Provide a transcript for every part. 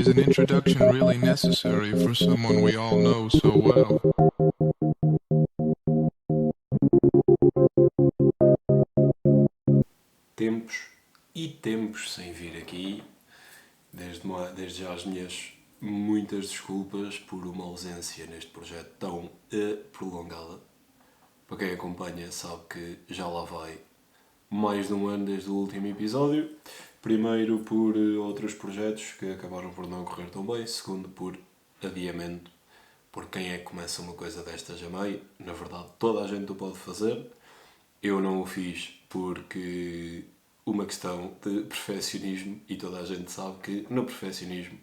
Is an introduction really necessary for someone we all know so well? Tempos e tempos sem vir aqui, desde já as minhas muitas desculpas por uma ausência neste projeto tão prolongada. Para quem acompanha sabe que já lá vai mais de um ano desde o último episódio. Primeiro por outros projetos que acabaram por não correr tão bem, segundo por adiamento, por quem é que começa uma coisa destas a meio. Na verdade toda a gente o pode fazer, eu não o fiz porque uma questão de perfeccionismo, e toda a gente sabe que no perfeccionismo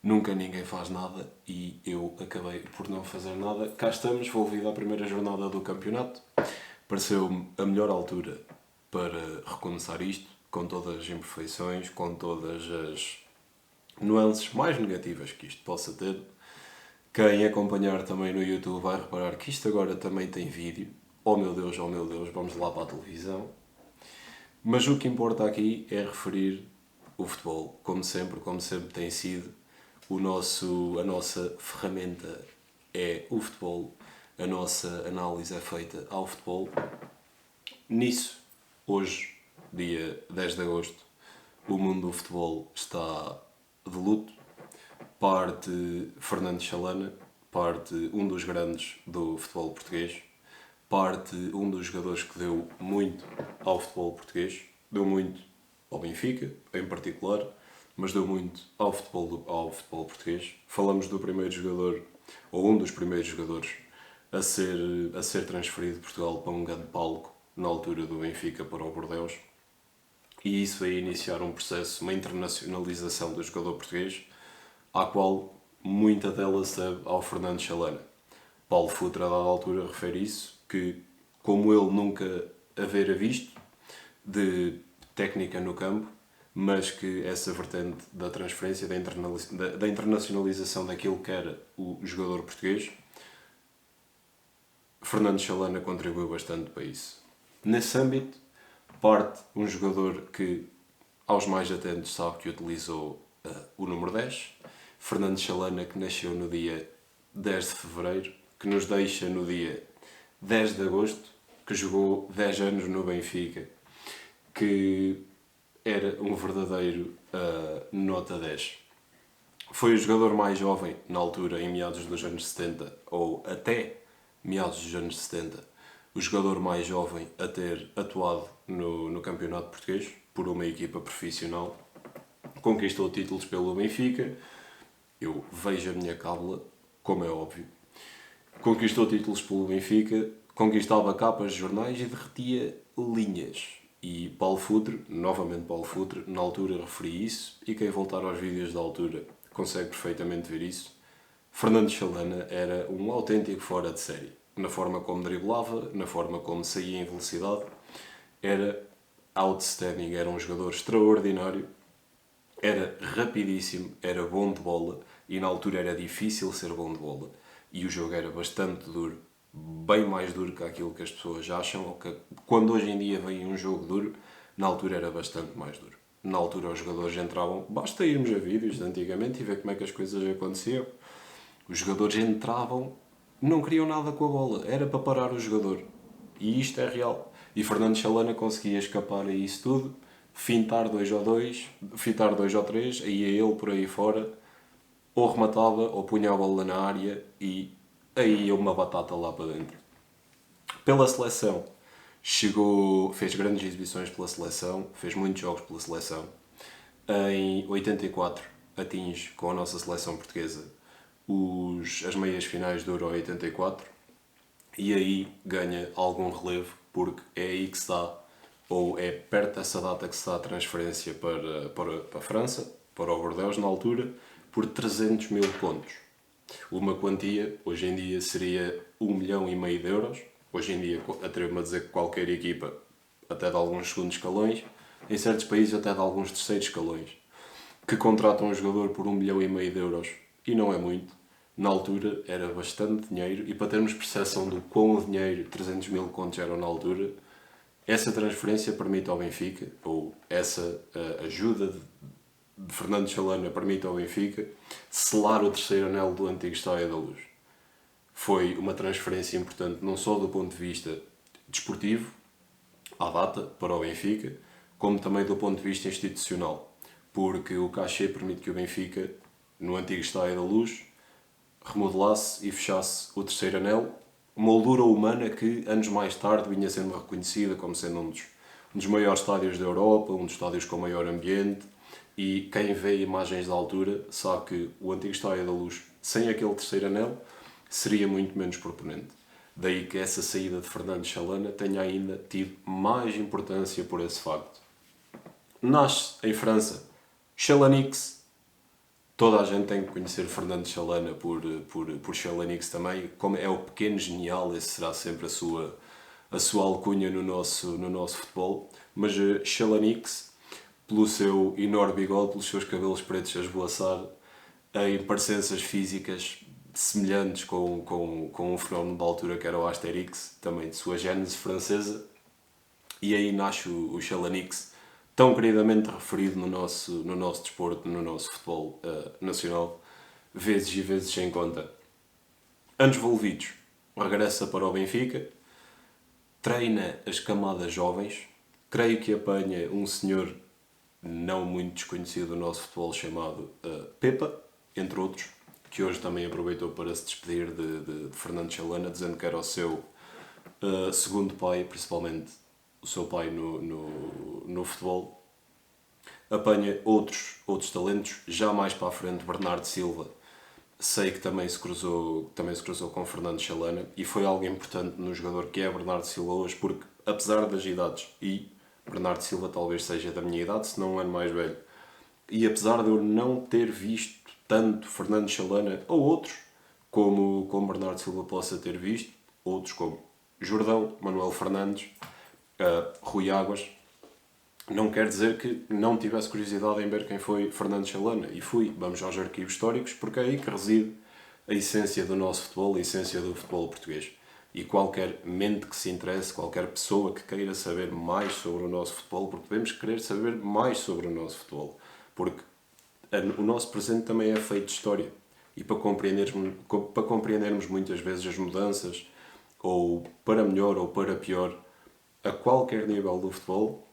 nunca ninguém faz nada e eu acabei por não fazer nada. Cá estamos, vou ouvir a primeira jornada do campeonato. Pareceu-me a melhor altura para recomeçar isto, com todas as imperfeições, com todas as nuances mais negativas que isto possa ter. Quem acompanhar também no YouTube vai reparar que isto agora também tem vídeo. Oh meu Deus, vamos lá para a televisão. Mas o que importa aqui é referir o futebol, como sempre tem sido. A nossa ferramenta é o futebol, a nossa análise é feita ao futebol. Nisso, hoje, dia 10 de agosto, o mundo do futebol está de luto. Parte Fernando Chalana, parte um dos grandes do futebol português, parte um dos jogadores que deu muito ao futebol português, deu muito ao Benfica, em particular, mas deu muito ao futebol português. Falamos do primeiro jogador, ou um dos primeiros jogadores, a ser transferido de Portugal para um grande palco, na altura do Benfica para o Bordeaux. E isso vai iniciar um processo, uma internacionalização do jogador português, à qual muita dela se deve ao Fernando Chalana. Paulo Futre, a dada altura, refere isso, que como ele nunca havera visto de técnica no campo, mas que essa vertente da transferência, da internacionalização daquilo que era o jogador português, Fernando Chalana contribuiu bastante para isso. Nesse âmbito, parte um jogador que, aos mais atentos, sabe que utilizou o número 10, Fernando Chalana, que nasceu no dia 10 de fevereiro, que nos deixa no dia 10 de agosto, que jogou 10 anos no Benfica, que era um verdadeiro nota 10. Foi o jogador mais jovem, na altura, em meados dos anos 70, ou até meados dos anos 70, o jogador mais jovem a ter atuado no campeonato português, por uma equipa profissional. Conquistou títulos pelo Benfica, eu vejo a minha cábula, como é óbvio. Conquistou títulos pelo Benfica, conquistava capas de jornais e derretia linhas. E Paulo Futre, novamente Paulo Futre, na altura referi isso, e quem voltar aos vídeos da altura consegue perfeitamente ver isso. Fernando Chalana era um autêntico fora de série. Na forma como driblava, na forma como saía em velocidade, era outstanding, era um jogador extraordinário, era rapidíssimo, era bom de bola, e na altura era difícil ser bom de bola. E o jogo era bastante duro, bem mais duro que aquilo que as pessoas acham, ou que quando hoje em dia vem um jogo duro, na altura era bastante mais duro. Na altura os jogadores entravam, basta irmos a vídeos de antigamente e ver como é que as coisas aconteciam. Os jogadores entravam, não queriam nada com a bola, era para parar o jogador. E isto é real. E Fernando Chalana conseguia escapar a isso tudo, fintar 2 ou 3, aí ia ele por aí fora, ou rematava, ou punha a bola na área e aí ia uma batata lá para dentro. Pela seleção, fez grandes exibições pela seleção, fez muitos jogos pela seleção. Em 84 atinge com a nossa seleção portuguesa as meias finais do Euro 84 e aí ganha algum relevo, porque é aí que se dá, ou é perto dessa data que se dá a transferência para a França, para o Bordeaux na altura, por 300 mil contos. Uma quantia, hoje em dia, seria 1,5 milhão de euros. Hoje em dia, atrevo-me a dizer que qualquer equipa, até de alguns segundos escalões, em certos países até de alguns terceiros escalões, que contratam um jogador por 1,5 milhão de euros, e não é muito. Na altura era bastante dinheiro, e para termos percepção do quão dinheiro 300 mil contos eram na altura, essa transferência permite ao Benfica, ou essa ajuda de Fernando Chalana permite ao Benfica selar o terceiro anel do antigo Estádio da Luz. Foi uma transferência importante não só do ponto de vista desportivo, à data, para o Benfica, como também do ponto de vista institucional, porque o cachê permite que o Benfica, no antigo Estádio da Luz, remodelasse e fechasse o terceiro anel, moldura humana que anos mais tarde vinha sendo reconhecida como sendo um dos maiores estádios da Europa, um dos estádios com maior ambiente, e quem vê imagens da altura sabe que o antigo Estádio da Luz, sem aquele terceiro anel, seria muito menos proponente. Daí que essa saída de Fernando Chalana tenha ainda tido mais importância por esse facto. Nasce em França Chalanix. Toda a gente tem que conhecer Fernando Chalana por Chalanix também. Como é o pequeno genial, esse será sempre a sua alcunha no nosso futebol. Mas Chalanix, pelo seu enorme bigode, pelos seus cabelos pretos a esvoaçar, em parecenças físicas semelhantes com um fenómeno da altura que era o Asterix, também de sua gênese francesa, e aí nasce o Chalanix, tão queridamente referido no nosso desporto, no nosso futebol nacional, vezes e vezes sem conta. Anos envolvidos, regressa para o Benfica, treina as camadas jovens, creio que apanha um senhor não muito desconhecido do nosso futebol chamado Pepa, entre outros, que hoje também aproveitou para se despedir de Fernando Chalana, dizendo que era o seu segundo pai, principalmente o seu pai no futebol. Apanha outros talentos, já mais para a frente Bernardo Silva, sei que também se cruzou com Fernando Chalana, e foi algo importante no jogador que é Bernardo Silva hoje, porque apesar das idades, e Bernardo Silva talvez seja da minha idade, se não um ano mais velho, e apesar de eu não ter visto tanto Fernando Chalana ou outros, como Bernardo Silva possa ter visto, outros como Jordão, Manuel Fernandes, Rui Águas, não quer dizer que não tivesse curiosidade em ver quem foi Fernando Chalana. E fui, vamos aos arquivos históricos, porque é aí que reside a essência do nosso futebol, a essência do futebol português. E qualquer mente que se interesse, qualquer pessoa que queira saber mais sobre o nosso futebol, porque devemos querer saber mais sobre o nosso futebol, porque o nosso presente também é feito de história. E para compreendermos muitas vezes as mudanças, ou para melhor ou para pior, a qualquer nível do futebol,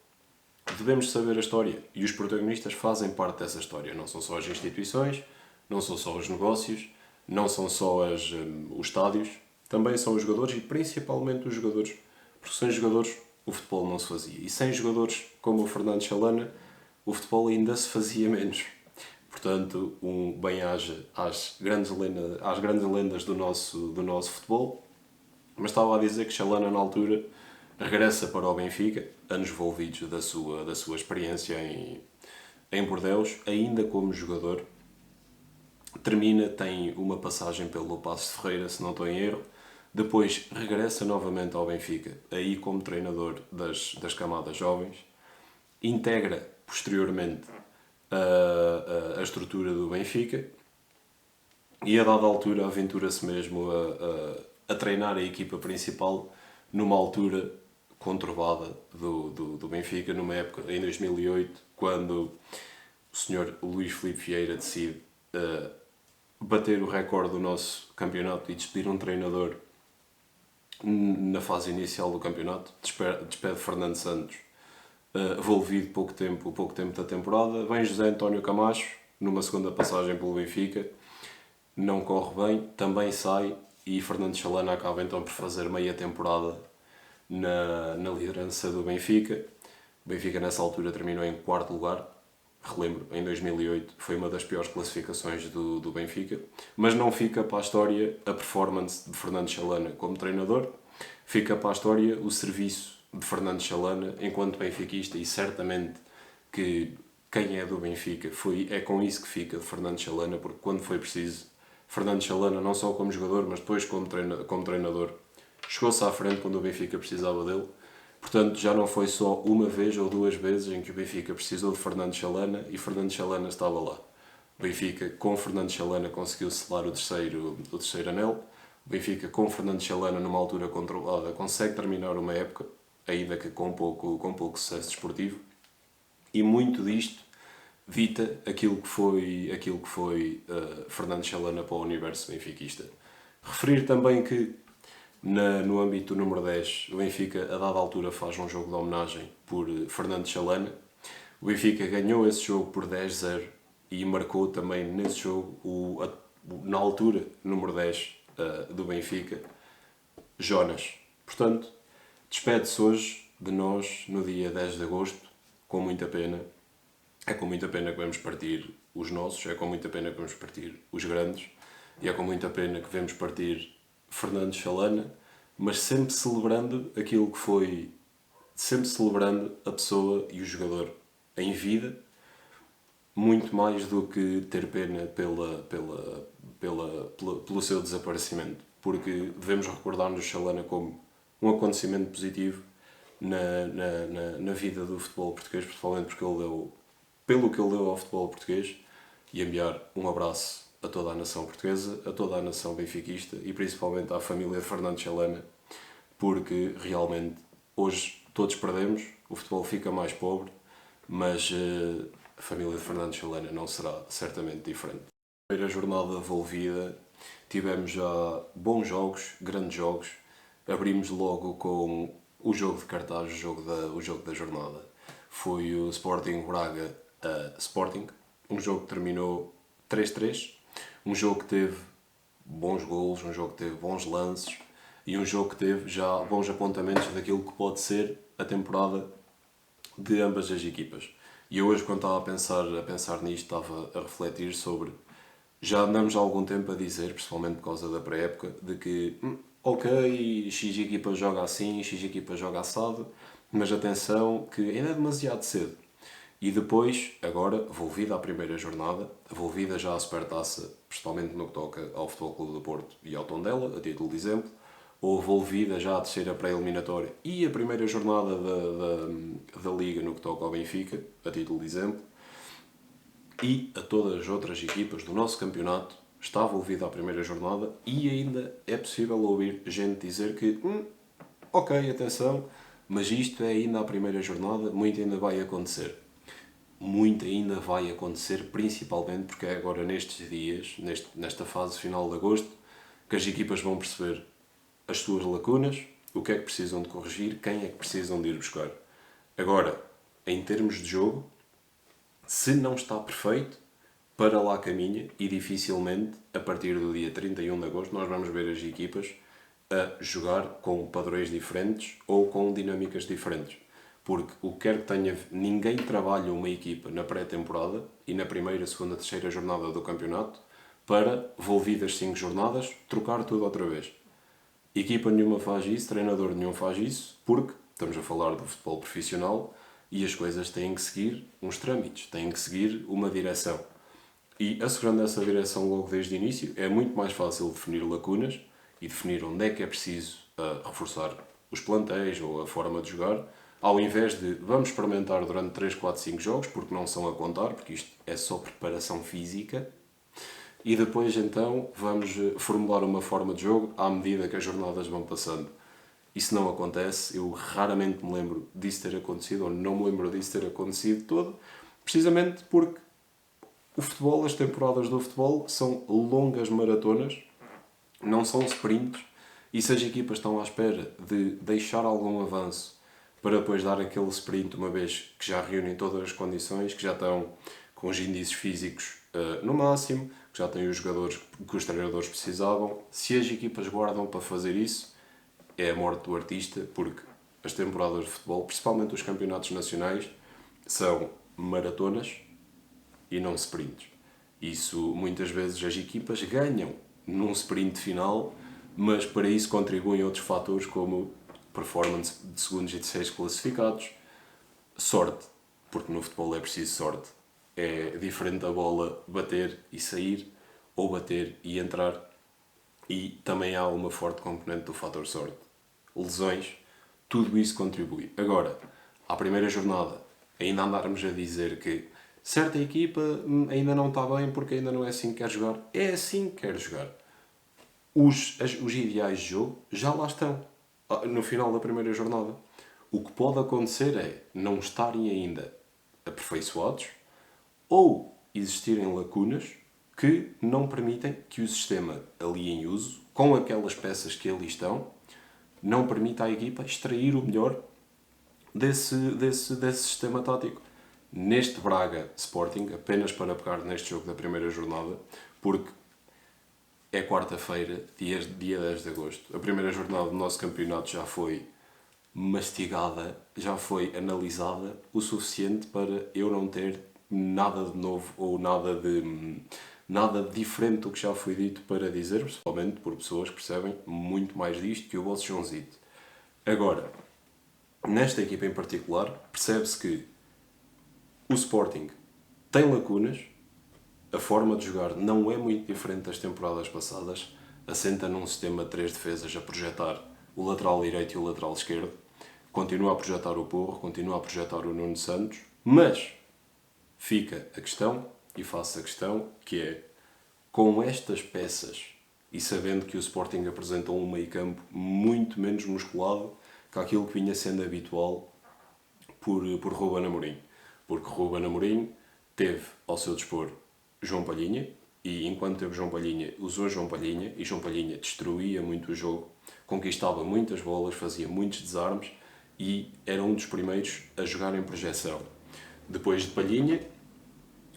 devemos saber a história. E os protagonistas fazem parte dessa história. Não são só as instituições, não são só os negócios, não são só os estádios, também são os jogadores, e principalmente os jogadores. Porque sem jogadores o futebol não se fazia. E sem jogadores como o Fernando Chalana, o futebol ainda se fazia menos. Portanto, bem-aja às grandes lendas do nosso futebol. Mas estava a dizer que Chalana, na altura, regressa para o Benfica, anos envolvidos da sua experiência em Bordeaux, ainda como jogador. Tem uma passagem pelo Paços de Ferreira, se não estou em erro. Depois regressa novamente ao Benfica, aí como treinador das camadas jovens. Integra, posteriormente, a estrutura do Benfica, e a dada altura aventura-se mesmo a treinar a equipa principal numa altura conturbada do Benfica, numa época em 2008, quando o Sr. Luís Filipe Vieira decide bater o recorde do nosso campeonato e despedir um treinador na fase inicial do campeonato. Despede Fernando Santos, envolvido pouco tempo da temporada. Vem José António Camacho, numa segunda passagem pelo Benfica, não corre bem, também sai, e Fernando Chalana acaba então por fazer meia temporada na liderança do Benfica. O Benfica nessa altura terminou em quarto lugar, relembro, em 2008 foi uma das piores classificações do Benfica, mas não fica para a história a performance de Fernando Chalana como treinador, fica para a história o serviço de Fernando Chalana enquanto benfiquista, e certamente que quem é do Benfica é com isso que fica de Fernando Chalana, porque quando foi preciso, Fernando Chalana, não só como jogador, mas depois como treinador, chegou-se à frente quando o Benfica precisava dele. Portanto, já não foi só uma vez ou duas vezes em que o Benfica precisou de Fernando Chalana e Fernando Chalana estava lá. O Benfica, com Fernando Chalana, conseguiu selar o terceiro anel. O Benfica, com Fernando Chalana, numa altura controlada, consegue terminar uma época, ainda que com pouco sucesso desportivo. E muito disto dita aquilo que foi Fernando Chalana para o universo benfiquista. Referir também que no âmbito do número 10, o Benfica a dada altura faz um jogo de homenagem por Fernando Chalana. O Benfica ganhou esse jogo por 10-0 e marcou também nesse jogo, na altura, número 10 do Benfica, Jonas. Portanto, despede-se hoje de nós no dia 10 de agosto, com muita pena. É com muita pena que vamos partir os nossos, é com muita pena que vamos partir os grandes, e é com muita pena que vamos partir Fernando Chalana, mas sempre celebrando aquilo que foi, sempre celebrando a pessoa e o jogador em vida, muito mais do que ter pena pelo seu desaparecimento, porque devemos recordar-nos Chalana como um acontecimento positivo na vida do futebol português, principalmente porque pelo que ele deu ao futebol português, e enviar um abraço a toda a nação portuguesa, a toda a nação benfiquista e principalmente à família de Fernando Chalana, porque realmente hoje todos perdemos, o futebol fica mais pobre, mas a família de Fernando Chalana não será certamente diferente. Na primeira jornada envolvida tivemos já bons jogos, grandes jogos. Abrimos logo com o jogo de cartaz, o jogo da jornada. Foi o Sporting Braga Sporting, um jogo que terminou 3-3, um jogo que teve bons golos, um jogo que teve bons lances e um jogo que teve já bons apontamentos daquilo que pode ser a temporada de ambas as equipas. E eu hoje, quando estava a pensar nisto, estava a refletir sobre... Já andamos há algum tempo a dizer, principalmente por causa da pré-época, de que, ok, X equipa joga assim, X equipa joga assado, mas atenção que ainda é demasiado cedo. E depois, agora, volvida à primeira jornada, volvida já à Supertaça, principalmente no que toca ao Futebol Clube do Porto e ao Tondela, a título de exemplo, ou volvida já à terceira pré-eliminatória e a primeira jornada da Liga no que toca ao Benfica, a título de exemplo, e a todas as outras equipas do nosso campeonato, está envolvida a primeira jornada e ainda é possível ouvir gente dizer que ok, atenção, mas isto é ainda a primeira jornada, muito ainda vai acontecer. Muito ainda vai acontecer, principalmente porque é agora nestes dias, nesta fase final de agosto, que as equipas vão perceber as suas lacunas, o que é que precisam de corrigir, quem é que precisam de ir buscar. Agora, em termos de jogo, se não está perfeito, para lá caminha e dificilmente, a partir do dia 31 de agosto, nós vamos ver as equipas a jogar com padrões diferentes ou com dinâmicas diferentes. Porque o que quer que tenha, ninguém trabalha uma equipa na pré-temporada e na primeira, segunda, terceira jornada do campeonato para, volvidas 5 jornadas, trocar tudo outra vez. Equipa nenhuma faz isso, treinador nenhum faz isso, porque estamos a falar do futebol profissional e as coisas têm que seguir uns trâmites, têm que seguir uma direção. E assegurando essa direção logo desde o início, é muito mais fácil definir lacunas e definir onde é que é preciso reforçar os plantéis ou a forma de jogar, ao invés de vamos experimentar durante 3, 4, 5 jogos, porque não são a contar, porque isto é só preparação física, e depois então vamos formular uma forma de jogo à medida que as jornadas vão passando. Isso não acontece, eu raramente me lembro disso ter acontecido, ou não me lembro disso ter acontecido todo, precisamente porque o futebol, as temporadas do futebol são longas maratonas, não são sprints, e se as equipas estão à espera de deixar algum avanço para depois dar aquele sprint, uma vez que já reúnem todas as condições, que já estão com os índices físicos no máximo, que já têm os jogadores que os treinadores precisavam, se as equipas guardam para fazer isso, é a morte do artista, porque as temporadas de futebol, principalmente os campeonatos nacionais, são maratonas e não sprints. Isso, muitas vezes, as equipas ganham num sprint final, mas para isso contribuem outros fatores como performance de segundos e terceiros classificados, sorte, porque no futebol é preciso sorte. É diferente a bola bater e sair, ou bater e entrar, e também há uma forte componente do fator sorte. Lesões, tudo isso contribui. Agora, à primeira jornada, ainda andarmos a dizer que certa equipa ainda não está bem porque ainda não é assim que quer jogar. É assim que quer jogar. Os ideais de jogo já lá estão, no final da primeira jornada. O que pode acontecer é não estarem ainda aperfeiçoados ou existirem lacunas que não permitem que o sistema ali em uso, com aquelas peças que ali estão, não permita à equipa extrair o melhor desse sistema tático. Neste Braga Sporting, apenas para pegar neste jogo da primeira jornada, porque é quarta-feira, dia 10 de agosto. A primeira jornada do nosso campeonato já foi mastigada, já foi analisada o suficiente para eu não ter nada de novo ou nada de diferente do que já foi dito para dizer, principalmente por pessoas que percebem muito mais disto que o vosso Joãozito. Agora, nesta equipa em particular, percebe-se que o Sporting tem lacunas, a forma de jogar não é muito diferente das temporadas passadas, assenta num sistema de 3 defesas a projetar o lateral direito e o lateral esquerdo, continua a projetar o Porro, continua a projetar o Nuno Santos, mas fica a questão, e faço a questão, que é, com estas peças e sabendo que o Sporting apresenta um meio-campo muito menos musculado que aquilo que vinha sendo habitual por Ruben Amorim. Porque Ruben Amorim teve ao seu dispor João Palhinha, e enquanto teve João Palhinha, usou João Palhinha, e João Palhinha destruía muito o jogo, conquistava muitas bolas, fazia muitos desarmes, e era um dos primeiros a jogar em projeção. Depois de Palhinha,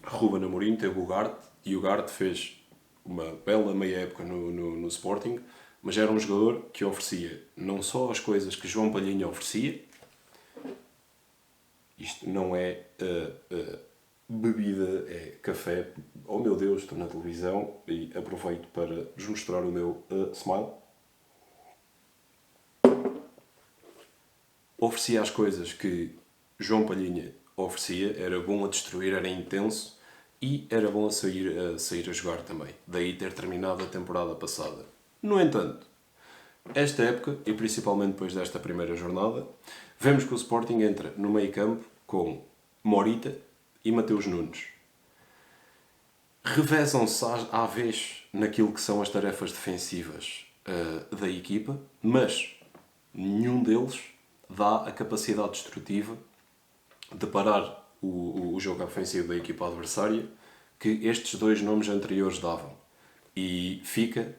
Ruben Amorim teve o Ugarte, e o Ugarte fez uma bela meia época no Sporting, mas era um jogador que oferecia não só as coisas que João Palhinha oferecia, isto não é bebida, é café. Oh meu Deus, estou na televisão e aproveito para vos mostrar o meu smile. Oferecia as coisas que João Palhinha oferecia, era bom a destruir, era intenso e era bom a sair a jogar também. Daí ter terminado a temporada passada. No entanto, esta época, e principalmente depois desta primeira jornada, vemos que o Sporting entra no meio-campo com Morita e Mateus Nunes. Revezam-se à vez naquilo que são as tarefas defensivas da equipa, mas nenhum deles dá a capacidade destrutiva de parar o jogo ofensivo da equipa adversária que estes dois nomes anteriores davam. E fica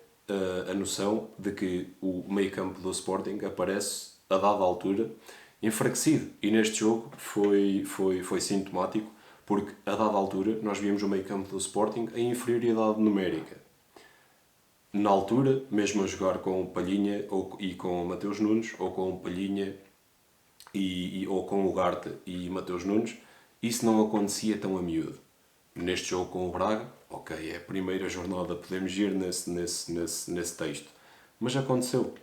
a noção de que o meio-campo do Sporting aparece, a dada altura, enfraquecido. E neste jogo foi sintomático, porque a dada altura nós víamos o meio-campo do Sporting em inferioridade numérica. Na altura, mesmo a jogar com o Palhinha e com o Mateus Nunes, ou com o Palhinha ou com o Ugarte e Mateus Nunes, isso não acontecia tão a miúdo. Neste jogo com o Braga, ok, é a primeira jornada, podemos ir nesse texto. Mas aconteceu.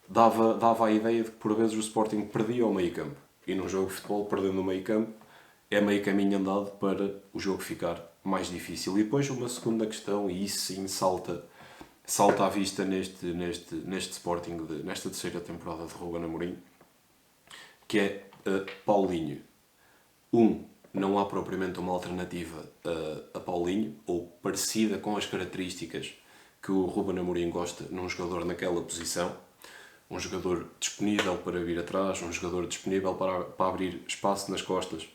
Dava a ideia de que por vezes o Sporting perdia o meio campo. E num jogo de futebol, perdendo o meio campo, é meio caminho andado para o jogo ficar mais difícil. E depois uma segunda questão, e isso sim salta à vista neste Sporting, nesta terceira temporada de Ruben Amorim, que é Paulinho. Não há propriamente uma alternativa a Paulinho, ou parecida com as características que o Ruben Amorim gosta num jogador naquela posição. Um jogador disponível para vir atrás, um jogador disponível para abrir espaço nas costas,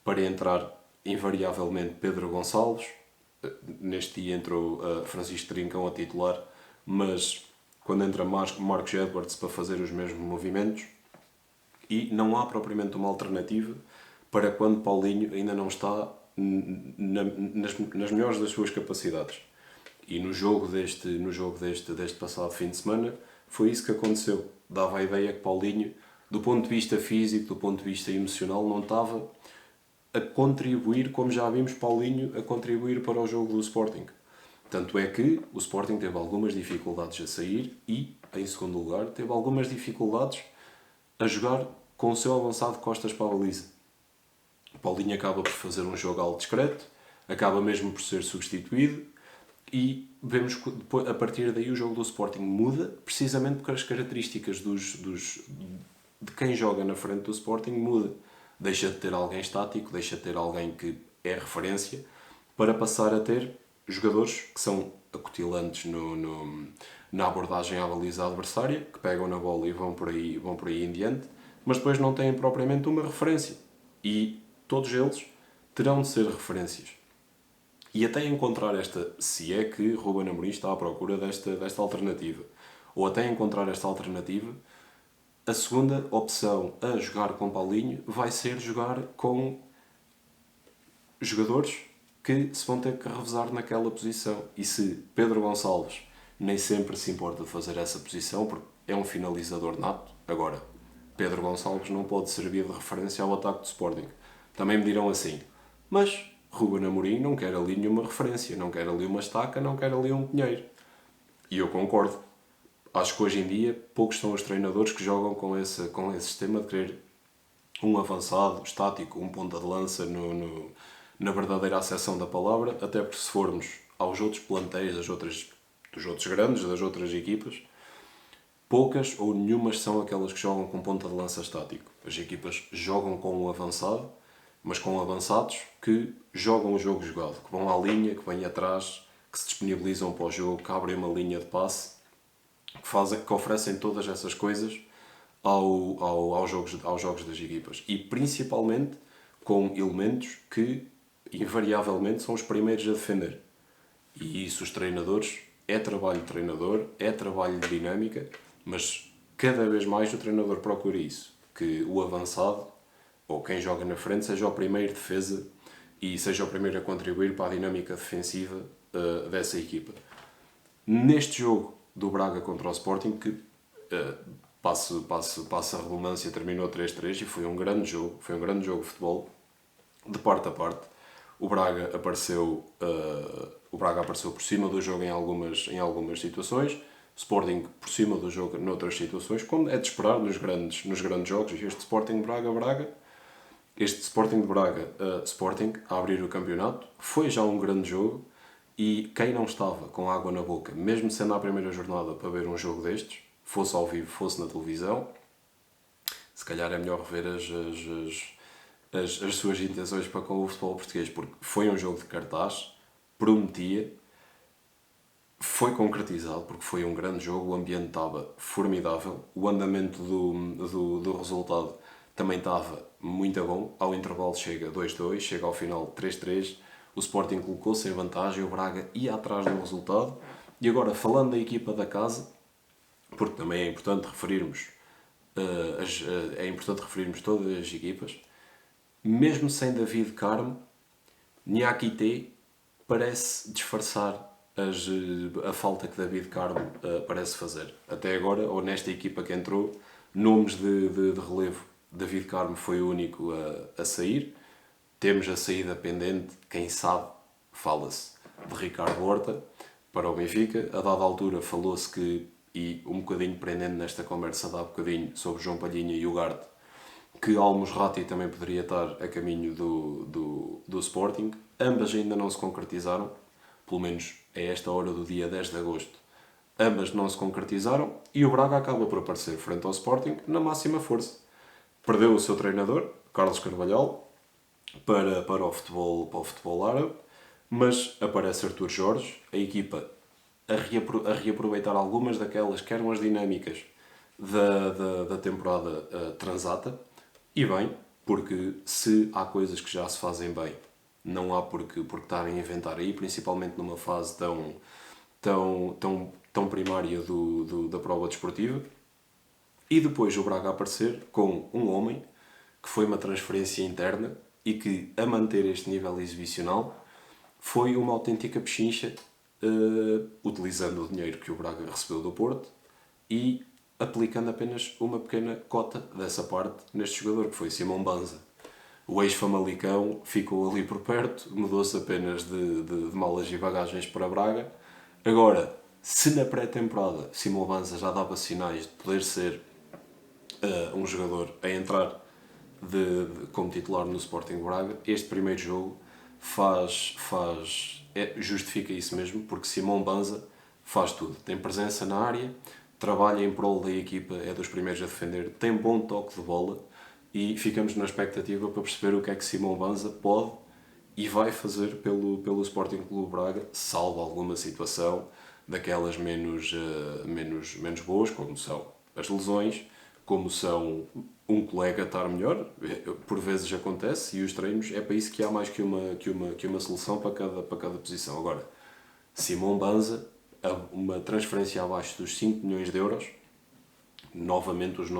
para entrar invariavelmente Pedro Gonçalves. Neste dia entrou Francisco Trincão a titular, mas quando entra Marcos Edwards para fazer os mesmos movimentos. E não há propriamente uma alternativa para quando Paulinho ainda não está nas melhores das suas capacidades. E no jogo deste passado fim de semana foi isso que aconteceu. Dava a ideia que Paulinho, do ponto de vista físico, do ponto de vista emocional, não estava a contribuir como já vimos Paulinho a contribuir para o jogo do Sporting. Tanto é que o Sporting teve algumas dificuldades a sair e, em segundo lugar, teve algumas dificuldades a jogar com o seu avançado costas para a baliza. Paulinho acaba por fazer um jogo algo discreto, acaba mesmo por ser substituído e vemos que a partir daí o jogo do Sporting muda, precisamente porque as características de quem joga na frente do Sporting muda. Deixa de ter alguém estático, deixa de ter alguém que é referência, para passar a ter jogadores que são acutilantes na abordagem à baliza adversária, que pegam na bola e vão por aí em diante, mas depois não têm propriamente uma referência. E todos eles terão de ser referências. E até encontrar se é que Ruben Amorim está à procura desta alternativa, ou até encontrar esta alternativa, a segunda opção a jogar com Paulinho vai ser jogar com jogadores que se vão ter que revezar naquela posição. E se Pedro Gonçalves nem sempre se importa de fazer essa posição, porque é um finalizador nato, agora, Pedro Gonçalves não pode servir de referência ao ataque do Sporting. Também me dirão assim, mas Ruben Amorim não quer ali nenhuma referência, não quer ali uma estaca, não quer ali um Pinheiro. E eu concordo. Acho que hoje em dia poucos são os treinadores que jogam com esse sistema de querer um avançado, estático, um ponta de lança na verdadeira acessão da palavra, até porque se formos aos outros plantéis dos outros grandes, das outras equipas, poucas ou nenhumas são aquelas que jogam com ponta de lança estático. As equipas jogam com um avançado, mas com avançados que jogam o jogo jogado, que vão à linha, que vêm atrás, que se disponibilizam para o jogo, que abrem uma linha de passe, que oferecem todas essas coisas aos jogos das equipas. E principalmente com elementos que invariavelmente são os primeiros a defender. E isso os treinadores, é trabalho de treinador, é trabalho de dinâmica, mas cada vez mais o treinador procura isso, que o avançado ou quem joga na frente seja o primeiro defesa e seja o primeiro a contribuir para a dinâmica defensiva dessa equipa. Neste jogo do Braga contra o Sporting, que passa a redundância, terminou 3-3 e foi um grande jogo de futebol, de parte a parte. O Braga apareceu por cima do jogo em algumas situações, o Sporting por cima do jogo noutras situações, como é de esperar nos grandes jogos. E este Sporting Braga Sporting a abrir o campeonato, foi já um grande jogo. E quem não estava com água na boca, mesmo sendo a primeira jornada, para ver um jogo destes, fosse ao vivo, fosse na televisão, se calhar é melhor rever as suas intenções para com o futebol português, porque foi um jogo de cartaz, prometia, foi concretizado, porque foi um grande jogo, o ambiente estava formidável, o andamento do resultado também estava muito bom, ao intervalo chega 2-2, chega ao final 3-3, o Sporting colocou-se em vantagem, o Braga ia atrás do resultado. E agora, falando da equipa da casa, porque também é importante referirmos todas as equipas, mesmo sem David Carmo, Niakité parece disfarçar a falta que David Carmo parece fazer. Até agora, ou nesta equipa que entrou, nomes de relevo, David Carmo foi o único a sair. Temos a saída pendente, quem sabe, fala-se, de Ricardo Horta para o Benfica. A dada altura falou-se que, e um bocadinho prendendo nesta conversa de há bocadinho sobre João Palhinha e Ugarte, que Almos Rati também poderia estar a caminho do Sporting. Ambas ainda não se concretizaram, pelo menos a esta hora do dia 10 de agosto. Ambas não se concretizaram e o Braga acaba por aparecer frente ao Sporting na máxima força. Perdeu o seu treinador, Carlos Carvalhal, para o futebol árabe, mas aparece Artur Jorge, a equipa a reaproveitar algumas daquelas que eram as dinâmicas da temporada transata, e bem, porque se há coisas que já se fazem bem, não há porque estarem a inventar aí, principalmente numa fase tão primária da prova desportiva. E depois o Braga aparecer com um homem que foi uma transferência interna e que, a manter este nível exibicional, foi uma autêntica pechincha, utilizando o dinheiro que o Braga recebeu do Porto e aplicando apenas uma pequena cota dessa parte neste jogador, que foi Simão Banza. O ex-Famalicão ficou ali por perto, mudou-se apenas de malas e bagagens para Braga. Agora, se na pré-temporada Simão Banza já dava sinais de poder ser um jogador a entrar como titular no Sporting Braga, este primeiro jogo justifica isso mesmo, porque Simão Banza faz tudo. Tem presença na área, trabalha em prol da equipa, é dos primeiros a defender, tem bom toque de bola e ficamos na expectativa para perceber o que é que Simão Banza pode e vai fazer pelo Sporting Clube Braga, salvo alguma situação daquelas menos boas, como são as lesões, como são um colega estar melhor, por vezes acontece, e os treinos é para isso que há mais que uma solução para cada posição. Agora, Simão Banza, uma transferência abaixo dos 5 milhões de euros, novamente os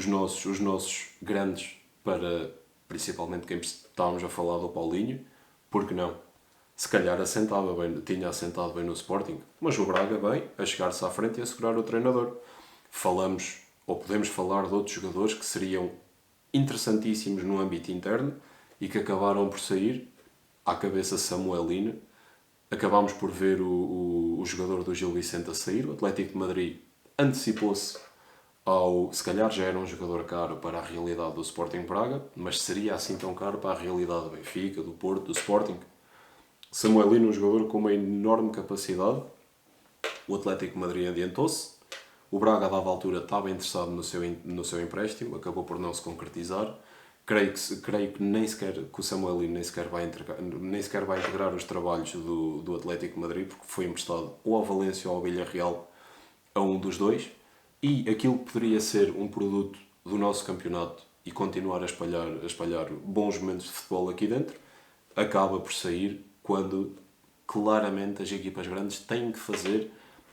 nossos grandes, para principalmente quem estávamos a falar do Paulinho, porque não? Se calhar tinha assentado bem no Sporting, mas o Braga bem a chegar-se à frente e a segurar o treinador. Falamos, ou podemos falar de outros jogadores que seriam interessantíssimos no âmbito interno e que acabaram por sair, à cabeça Samuelino. Acabámos por ver o jogador do Gil Vicente a sair. O Atlético de Madrid antecipou-se se calhar já era um jogador caro para a realidade do Sporting Braga, mas seria assim tão caro para a realidade do Benfica, do Porto, do Sporting? Samuelino, um jogador com uma enorme capacidade. O Atlético de Madrid adiantou-se. O Braga, a dada altura, estava interessado no seu empréstimo, acabou por não se concretizar. Creio que nem sequer que o Samuelino nem sequer vai integrar os trabalhos do Atlético de Madrid, porque foi emprestado ou ao Valência ou ao Villarreal, a um dos dois. E aquilo que poderia ser um produto do nosso campeonato e continuar a espalhar bons momentos de futebol aqui dentro, acaba por sair quando claramente as equipas grandes têm que fazer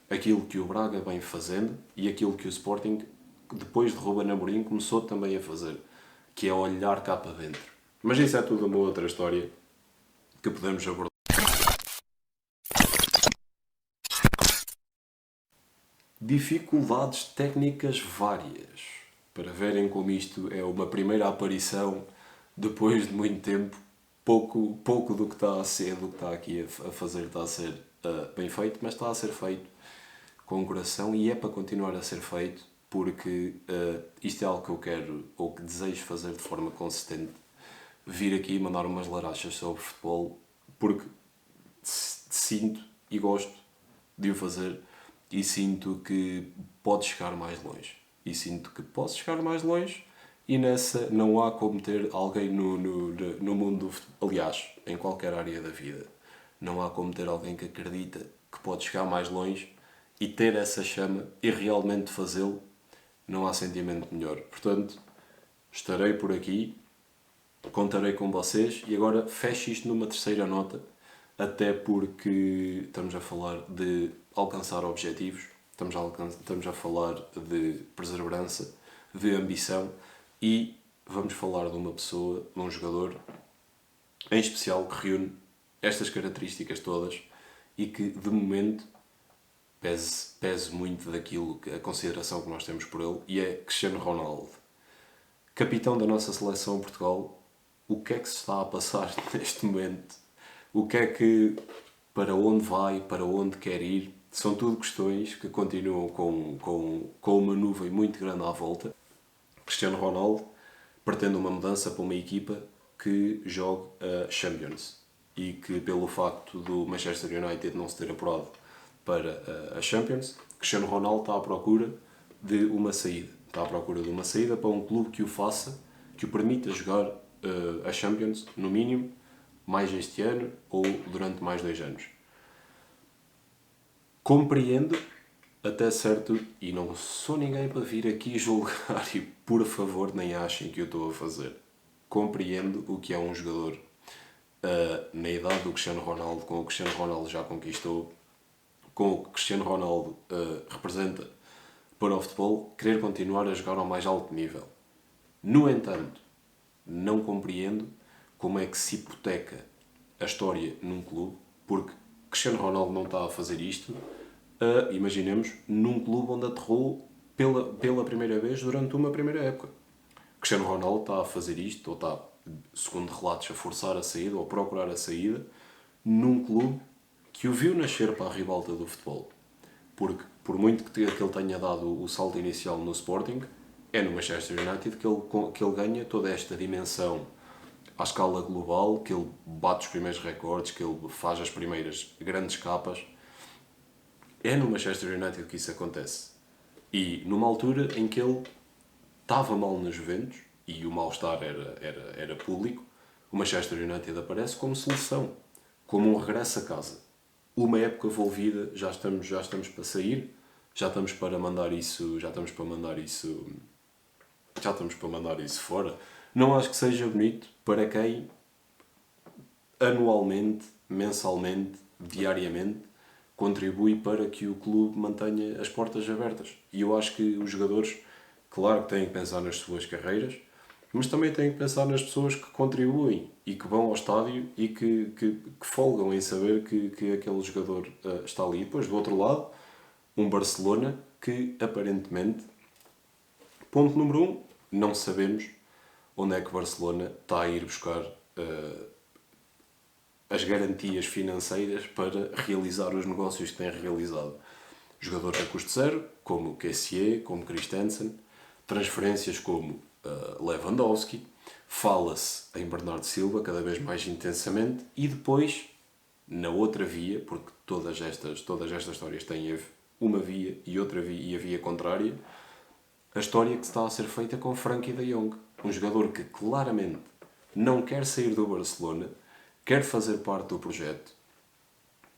aquilo que o Braga vem fazendo e aquilo que o Sporting, depois de Ruben Amorim, começou também a fazer, que é olhar cá para dentro. Mas isso é tudo uma outra história que podemos abordar. Dificuldades técnicas várias. Para verem como isto é uma primeira aparição depois de muito tempo, pouco do que está a ser, do que está aqui a fazer está a ser bem feito, mas está a ser feito com coração e é para continuar a ser feito, porque isto é algo que eu quero ou que desejo fazer de forma consistente. Vir aqui e mandar umas larachas sobre futebol, porque sinto e gosto de o fazer e sinto que pode chegar mais longe. E sinto que posso chegar mais longe e nessa não há como ter alguém no mundo do futebol, aliás, em qualquer área da vida. Não há como ter alguém que acredita que pode chegar mais longe e ter essa chama e realmente fazê-lo. Não há sentimento melhor. Portanto, estarei por aqui, contarei com vocês e agora fecho isto numa terceira nota, até porque estamos a falar de alcançar objetivos, estamos a falar de perseverança, de ambição e vamos falar de uma pessoa, de um jogador em especial que reúne estas características todas e que de momento pese muito daquilo, a consideração que nós temos por ele, e é Cristiano Ronaldo. Capitão da nossa seleção Portugal, o que é que se está a passar neste momento? O que é que, para onde vai, para onde quer ir? São tudo questões que continuam com uma nuvem muito grande à volta. Cristiano Ronaldo pretende uma mudança para uma equipa que jogue a Champions e que, pelo facto do Manchester United não se ter apurado para a Champions, Cristiano Ronaldo está à procura de uma saída. Está à procura de uma saída para um clube que o faça, que o permita jogar a Champions, no mínimo, mais este ano ou durante mais 2 anos. Compreendo até certo, e não sou ninguém para vir aqui julgar e por favor nem achem que eu estou a fazer. Compreendo o que é um jogador na idade do Cristiano Ronaldo, com o que Cristiano Ronaldo já conquistou, com o que Cristiano Ronaldo representa para o futebol, querer continuar a jogar ao mais alto nível. No entanto, não compreendo como é que se hipoteca a história num clube, porque Cristiano Ronaldo não está a fazer isto, imaginemos, num clube onde aterrou pela primeira vez durante uma primeira época. Cristiano Ronaldo está a fazer isto, ou está, segundo relatos, a forçar a saída, ou a procurar a saída, num clube que o viu nascer para a ribalta do futebol. Porque, por muito que ele tenha dado o salto inicial no Sporting, é no Manchester United que ele ganha toda esta dimensão à escala global, que ele bate os primeiros recordes, que ele faz as primeiras grandes capas. É no Manchester United que isso acontece. E numa altura em que ele estava mal na Juventus, e o mal-estar era público, o Manchester United aparece como solução, como um regresso a casa. Uma época envolvida, já estamos para sair, já estamos para mandar isso fora. Não acho que seja bonito para quem anualmente, mensalmente, diariamente contribui para que o clube mantenha as portas abertas. E eu acho que os jogadores, claro que têm que pensar nas suas carreiras, mas também têm que pensar nas pessoas que contribuem e que vão ao estádio e que folgam em saber que aquele jogador está ali. E depois, do outro lado, um Barcelona que aparentemente, ponto número 1, não sabemos onde é que o Barcelona está a ir buscar as garantias financeiras para realizar os negócios que tem realizado. Jogadores a custo zero, como Kessié, como Christensen, transferências como Lewandowski, fala-se em Bernardo Silva cada vez mais intensamente e depois, na outra via, porque todas estas histórias têm uma via e outra via e a via contrária, a história que está a ser feita com Frenkie de Jong, um jogador que claramente não quer sair do Barcelona, quer fazer parte do projeto,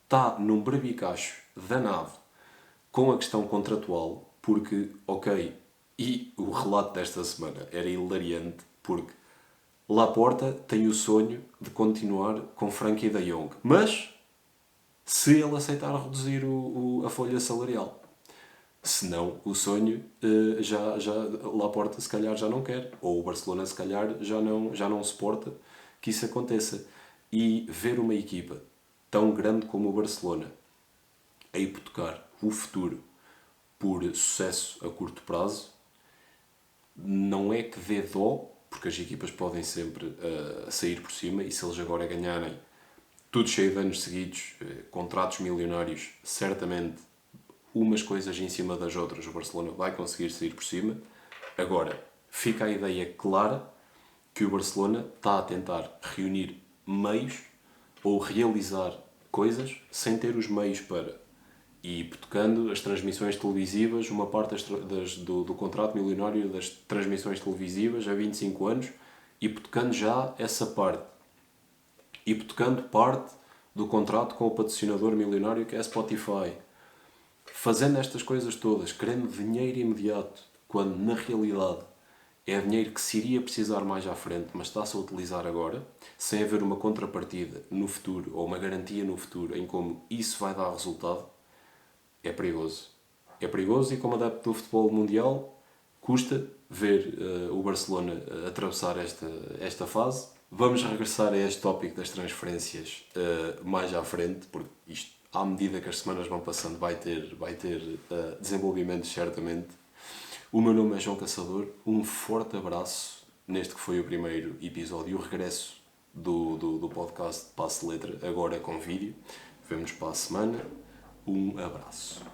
está num berbicacho danado com a questão contratual, porque, ok, e o relato desta semana era hilariante, porque Laporta tem o sonho de continuar com Frenkie de Jong, mas se ele aceitar reduzir a folha salarial. Se não, o sonho Laporta se calhar já não quer, ou o Barcelona se calhar já não suporta que isso aconteça. E ver uma equipa tão grande como o Barcelona a hipotecar o futuro por sucesso a curto prazo, não é que dê dó, porque as equipas podem sempre sair por cima, e se eles agora ganharem tudo cheio de anos seguidos, contratos milionários, certamente umas coisas em cima das outras, o Barcelona vai conseguir sair por cima. Agora, fica a ideia clara que o Barcelona está a tentar reunir meios ou realizar coisas sem ter os meios para. E hipotecando as transmissões televisivas, uma parte do contrato milionário das transmissões televisivas a 25 anos, hipotecando já essa parte. Hipotecando parte do contrato com o patrocinador milionário que é a Spotify. Fazendo estas coisas todas, querendo dinheiro imediato, quando na realidade é dinheiro que se iria precisar mais à frente, mas está-se a utilizar agora, sem haver uma contrapartida no futuro, ou uma garantia no futuro, em como isso vai dar resultado, é perigoso. É perigoso e, como adepto do futebol mundial, custa ver o Barcelona atravessar esta fase. Vamos regressar a este tópico das transferências mais à frente, porque isto, à medida que as semanas vão passando, vai ter desenvolvimentos certamente. O meu nome é João Caçador, um forte abraço neste que foi o primeiro episódio, o regresso do podcast Passe Letra, agora com vídeo. Vemo-nos para a semana, um abraço.